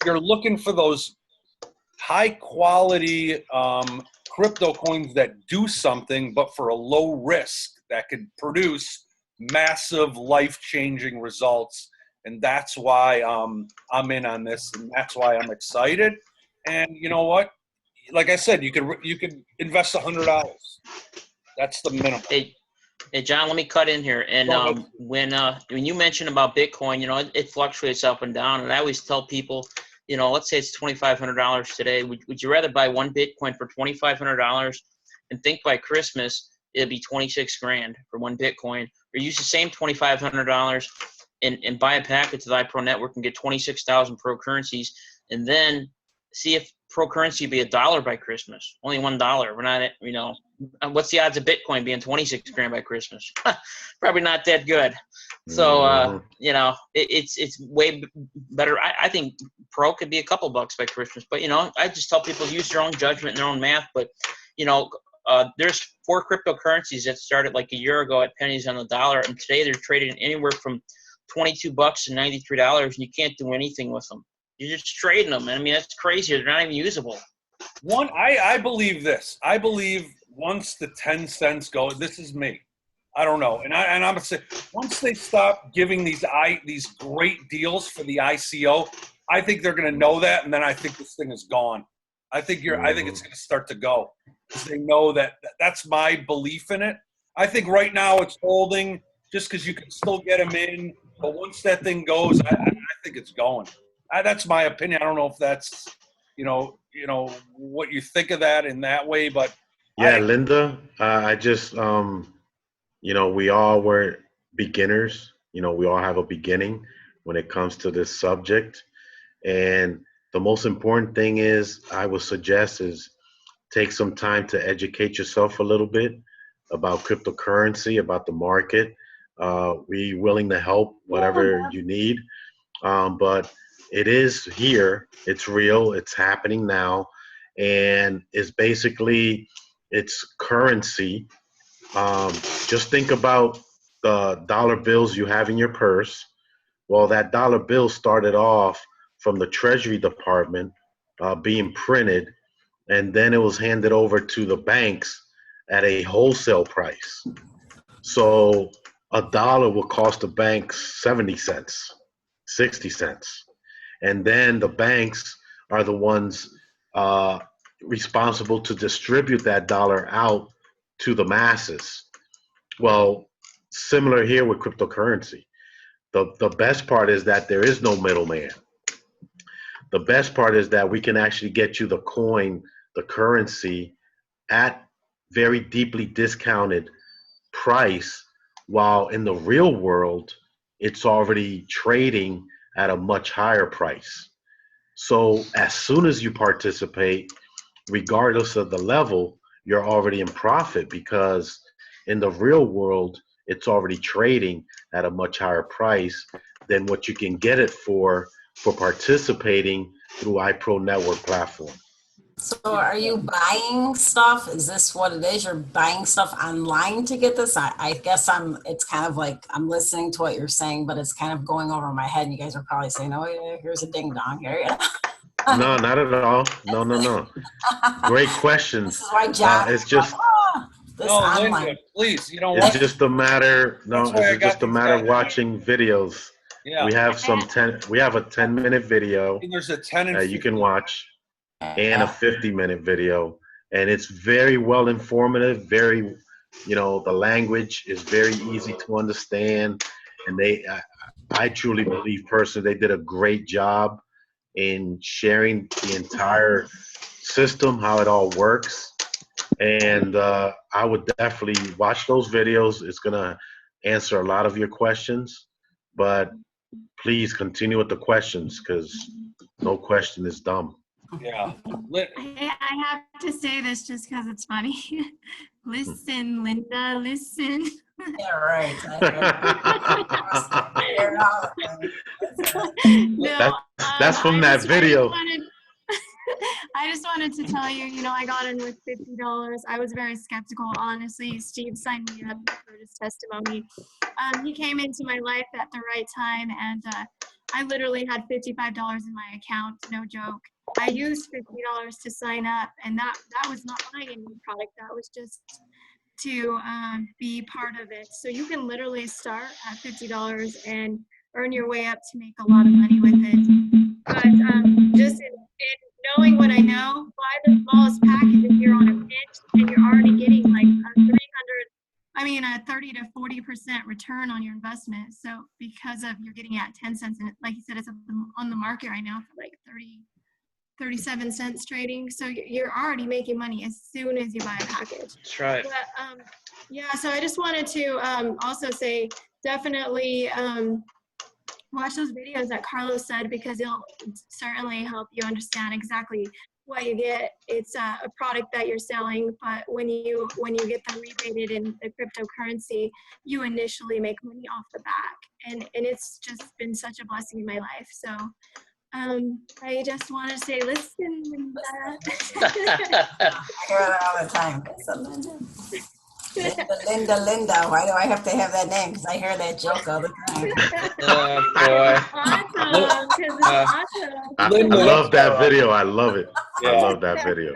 you're looking for those high quality crypto coins that do something, but for a low risk that could produce massive life-changing results. And that's why I'm in on this, and that's why I'm excited. And you know what? Like I said, you could invest $100. That's the minimum. Hey, John, let me cut in here. And when you mentioned about Bitcoin, it fluctuates up and down. And I always tell people, let's say it's $2,500 today. Would you rather buy one Bitcoin for $2,500 and think by Christmas it'd be 26 grand for one Bitcoin, or use the same $2,500 and buy a packet to the iPro network and get 26,000 pro currencies, and then see if pro currency be $1 by Christmas? Only $1. We're not, what's the odds of Bitcoin being 26 grand by Christmas? Probably not that good. So, it's way better. I think pro could be a couple bucks by Christmas, but, I just tell people use their own judgment and their own math. But, there's 4 cryptocurrencies that started like a year ago at pennies on the dollar, and today they're trading anywhere from $22 to $93, and you can't do anything with them. You're just trading them. I mean, that's crazy. They're not even usable. I believe this. I believe once the 10 cents go, this is me. I don't know. And I'm going to say, once they stop giving these great deals for the ICO, I think they're going to know that, and then I think this thing is gone. I think it's going to start to go, because they know that's my belief in it. I think right now it's holding just because you can still get them in, but once that thing goes, I think it's going. That's my opinion. I don't know if that's, what you think of that in that way, but yeah, Linda, I just, we all were beginners. We all have a beginning when it comes to this subject. And The most important thing is I would suggest is take some time to educate yourself a little bit about cryptocurrency, about the market. We willing to help whatever you need. But it is here. It's real. It's happening now, and it's basically it's currency. Just think about the dollar bills you have in your purse. Well, that dollar bill started off from the Treasury Department being printed, and then it was handed over to the banks at a wholesale price. So a dollar will cost the banks 70 cents, 60 cents. And then the banks are the ones responsible to distribute that dollar out to the masses. Well, similar here with cryptocurrency. The best part is that there is no middleman. The best part is that we can actually get you the coin, the currency, at very deeply discounted price, while in the real world, it's already trading at a much higher price. So as soon as you participate, regardless of the level, you're already in profit because in the real world, it's already trading at a much higher price than what you can get it for participating through iPro Network platform. So are you buying stuff? Is this what it is? You're buying stuff online to get this? I guess it's kind of like I'm listening to what you're saying, but it's kind of going over my head. And you guys are probably saying, oh, yeah, here's a ding dong here. No, not at all. No. Great questions. This is why John It's just this No, online. Linda, please, you know it's what? just a matter. No, That's why I it's got just a these matter of guys. watching videos. Yeah. We have we have a 10-minute video And there's a 10 and you can 15. watch and a 50-minute video, and it's very well informative. Very, the language is very easy to understand, and I truly believe personally they did a great job in sharing the entire system, how it all works. And I would definitely watch those videos. It's gonna answer a lot of your questions, but please continue with the questions because no question is dumb. Yeah. I have to say this just because it's funny. Listen, Linda, listen. Yeah, right. No, That's from that video. I just wanted to tell you, I got in with $50. I was very skeptical, honestly. Steve signed me up for his testimony. He came into my life at the right time, and I literally had $55 in my account, no joke. I used $50 to sign up, and that was not buying any product. That was just to be part of it. So you can literally start at $50 and earn your way up to make a lot of money with it. But just in knowing what I know, buy the smallest package if you're on a pinch and you're already getting like a 30 to 40% return on your investment. So because of you're getting at 10 cents, and like you said, it's on the market right now for like 37 cents trading. So you're already making money as soon as you buy a package. That's right. But yeah, so I just wanted to also say definitely watch those videos that Carlos said, because it'll certainly help you understand exactly what you get. It's a product that you're selling, but when you get them rebated in the cryptocurrency, you initially make money off the back, and it's just been such a blessing in my life. So I just want to say, listen, Linda. I hear that all the time. Linda. Why do I have to have that name? Because I hear that joke all the time. Oh, boy. Awesome, 'cause it's awesome. I Linda, love that video. I love it. Yeah. I love that video.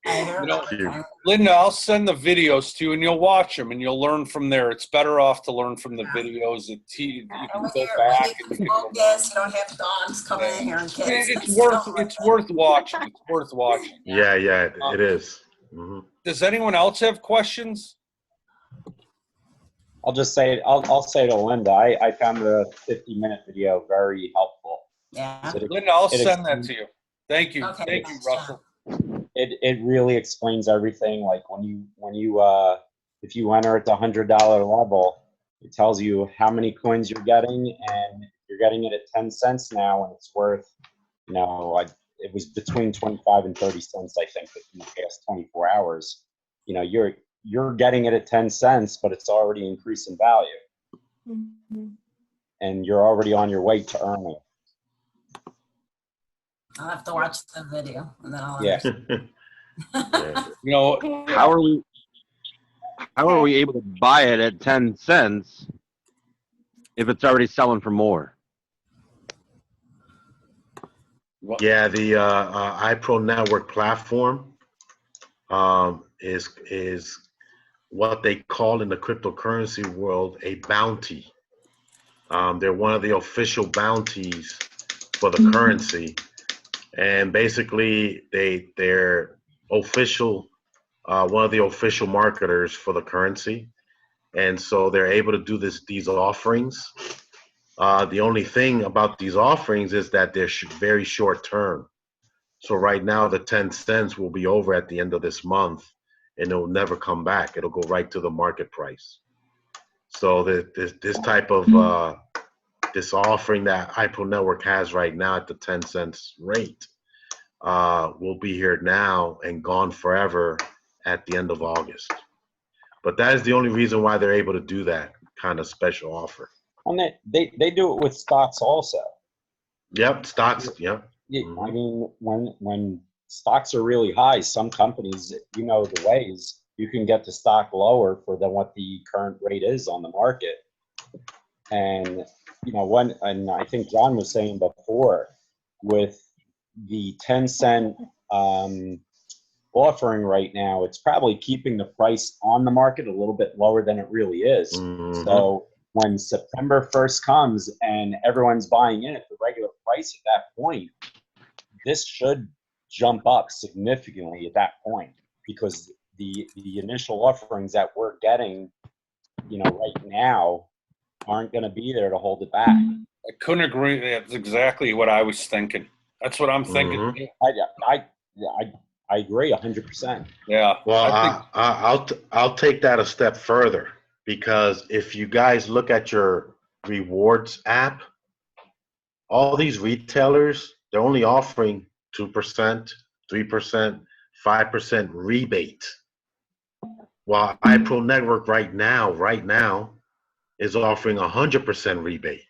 I hear it all the Cute. time. Linda, I'll send the videos to you, and you'll watch them, and you'll learn from there. It's better off to learn from the videos. You can When go you're back. when you focus, you don't have dogs coming in here and kids. It's worth watching. It's worth watching. Yeah, it is. Mhm. Does anyone else have questions? I'll say to Linda, I found the 50-minute video very helpful. Yeah. Linda, I'll It send that to you. Thank you. Okay, Thank you, thanks, Russell. It really explains everything. Like when you if you enter at the $100 level, it tells you how many coins you're getting, and you're getting it at 10 cents now, and it's worth It was between 25 and 30 cents, I think, in the past 24 hours. You're getting it at 10 cents, but it's already increasing value, Mhm. and you're already on your way to earning. I'll have to watch the video and then I'll Yeah. understand. Yeah. How are we able to buy it at 10 cents if it's already selling for more? Yeah, the iPro Network platform is what they call in the cryptocurrency world a bounty. They're one of the official bounties for the currency, and basically they're official, one of the official marketers for the currency, and so they're able to do these offerings. The only thing about these offerings is that they're very short term. So right now, the 10 cents will be over at the end of this month, and it will never come back. It'll go right to the market price. So this type of this offering that iPro Network has right now at the 10 cents rate will be here now and gone forever at the end of August. But that is the only reason why they're able to do that kind of special offer. And they do it with stocks also. Yep, stocks. Yep. I mean, when stocks are really high, some companies, the ways you can get the stock lower than what the current rate is on the market. And and I think John was saying before, with the 10 cent offering right now, it's probably keeping the price on the market a little bit lower than it really is. Mhm. So when September 1st comes and everyone's buying in at the regular price at that point, this should jump up significantly at that point, because the initial offerings that we're getting, right now aren't going to be there to hold it back. I couldn't agree. That's exactly what I was thinking. That's what I'm thinking. Mhm. I agree 100%. Yeah. Well, I think I'll take that a step further, because if you guys look at your rewards app, all these retailers, they're only offering 2%, 3%, 5% rebate. While iPro Network right now is offering 100% rebate,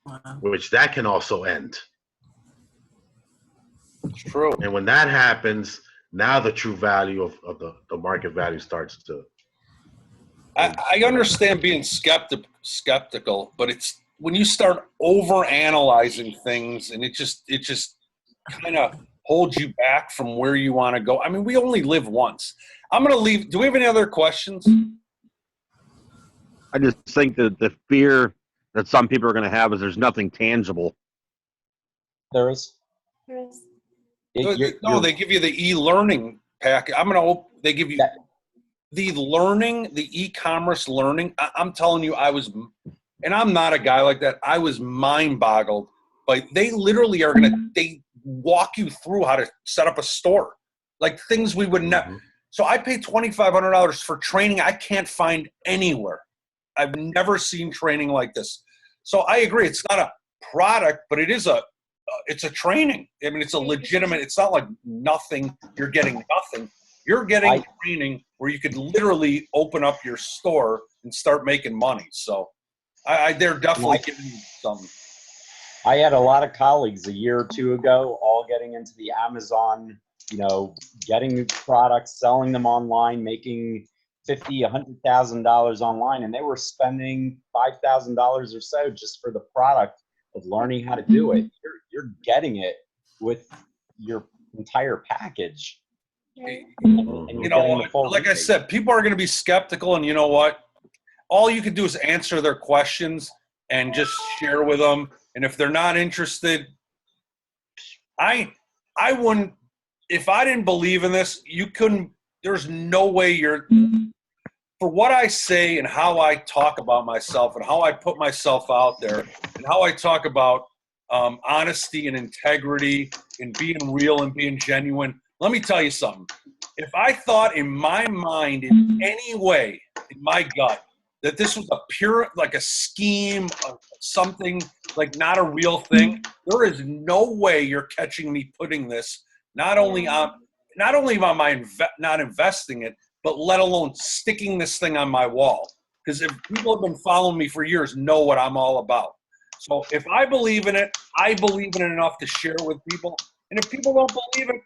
Wow. which that can also end. it's true. And when that happens, now the true value of the market value starts to. I understand being skeptical, but it's when you start over analyzing things, and it just kind of holds you back from where you want to go. I mean, we only live once. I'm going to leave. Do we have any other questions? I just think that the fear that some people are going to have is there's nothing tangible. There is. No, they give you the e-learning packet. They give you the learning, the e-commerce learning. I'm telling you, and I'm not a guy like that. I was mind boggled, but they literally they walk you through how to set up a store, like things we would never. So I paid $2,500 for training I can't find anywhere. I've never seen training like this. So I agree. It's not a product, but it's a training. I mean, it's a legitimate, it's not like nothing. You're getting nothing. You're getting training where you could literally open up your store and start making money. So they're definitely giving you something. I had a lot of colleagues a year or two ago all getting into the Amazon, getting new products, selling them online, making $50,000, $100,000 online, and they were spending $5,000 or so just for the product of learning how to do it. You're getting it with your entire package. And You know what? Like I said, people are going to be skeptical, and you know what? All you can do is answer their questions and just share with them. And if they're not interested, I wouldn't. If I didn't believe in this, you couldn't. There's no way for what I say and how I talk about myself and how I put myself out there and how I talk about honesty and integrity and being real and being genuine. Let me tell you something. If I thought in my mind, in any way, in my gut, that this was like a scheme, something like not a real thing, There is no way you're catching me putting this not only on my not investing it, but let alone sticking this thing on my wall. Because if people have been following me for years, know what I'm all about. So if I believe in it, I believe in it enough to share with people. And if people don't believe it,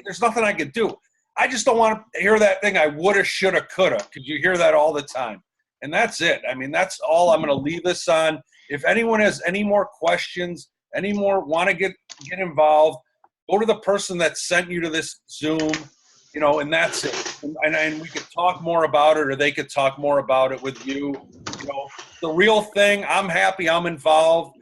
there's nothing I could do. I just don't want to hear that thing. I woulda, shoulda, coulda. Because you hear that all the time. And that's it. I mean, that's all I'm going to leave this on. If anyone has any more questions, any more want to get involved, go to the person that sent you to this Zoom, and that's it. And we could talk more about it, or they could talk more about it with you. The real thing, I'm happy I'm involved.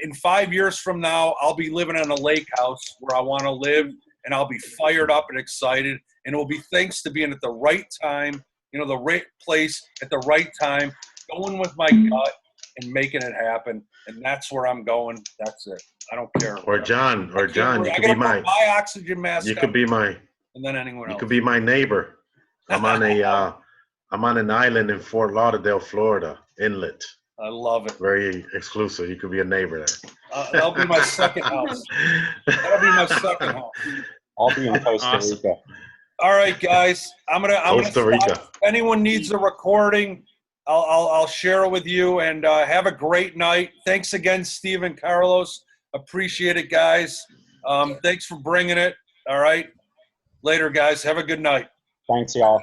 In 5 years from now, I'll be living in a lake house where I want to live, and I'll be fired up and excited. And it will be thanks to being at the right time, the right place at the right time, going with my gut and making it happen. And that's where I'm going. That's it. I don't care. Or John, you could be my oxygen mask. You could be my. And then anyone else. You could be my neighbor. I'm on an island in Fort Lauderdale, Florida, inlet. I love it. Very exclusive. You could be a neighbor there. That'll be my second house. That'll be my second house. I'll be in Costa Rica. All right, guys. I'm gonna Costa Rica. If anyone needs a recording, I'll share it with you. And have a great night. Thanks again, Steve and Carlos. Appreciate it, guys. Thanks for bringing it. All right. Later, guys. Have a good night. Thanks, y'all.